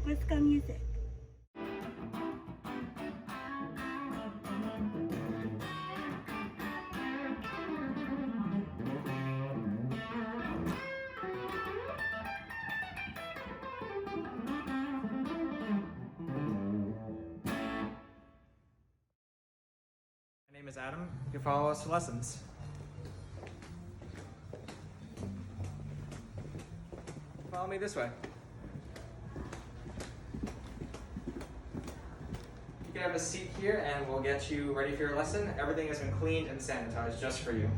Risko Music. My name is Adam. You can follow us for lessons. Follow me this way. You can have a seat here and we'll get you ready for your lesson. Everything has been cleaned and sanitized just for you.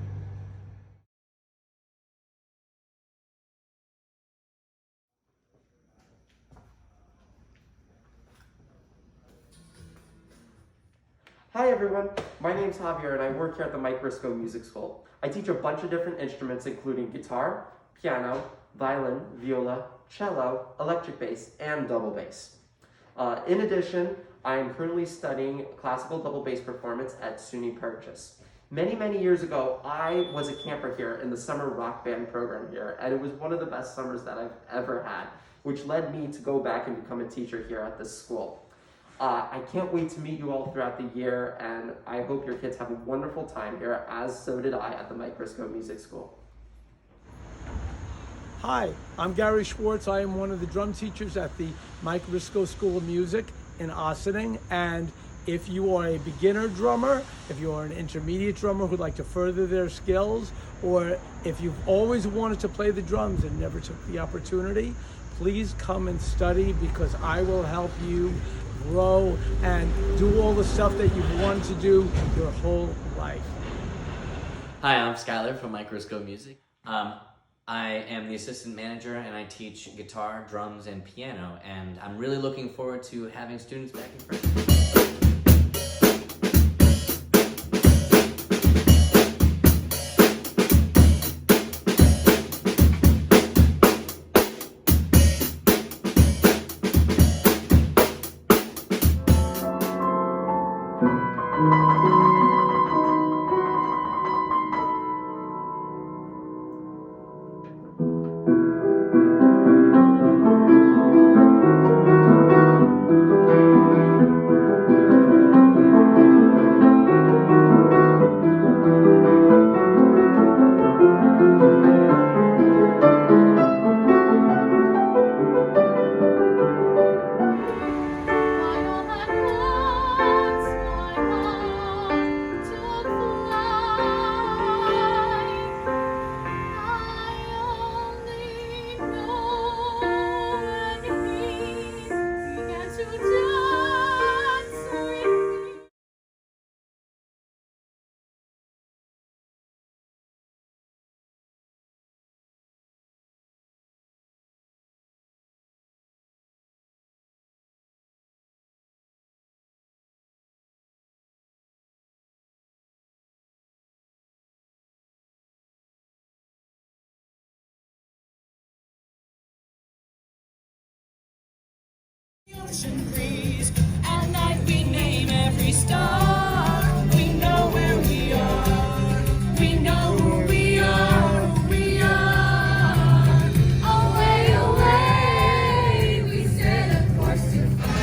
Hi everyone, my name's Javier and I work here at the Risko Music School. I teach a bunch of different instruments including guitar, piano, violin, viola, cello, electric bass, and double bass. In addition, I am currently studying classical double bass performance at SUNY Purchase. Many years ago, I was a camper here in the summer rock band program here, and it was one of the best summers that I've ever had, which led me to go back and become a teacher here at this school. I can't wait to meet you all throughout the year, and I hope your kids have a wonderful time here, as so did I at the Risko Music School. Hi, I'm Gary Schwartz. I am one of the drum teachers at the Mike Risko School of Music in Ossining. And if you are a beginner drummer, if you are an intermediate drummer who'd like to further their skills, or if you've always wanted to play the drums and never took the opportunity, please come and study because I will help you grow and do all the stuff that you've wanted to do your whole life. Hi, I'm Skylar from Mike Risko Music. I am the assistant manager and I teach guitar, drums, and piano, and I'm really looking forward to having students back in person. Ocean breeze, at night we name every star. We know where we are, we know who we are, who we are. Away, away, we set a course to town.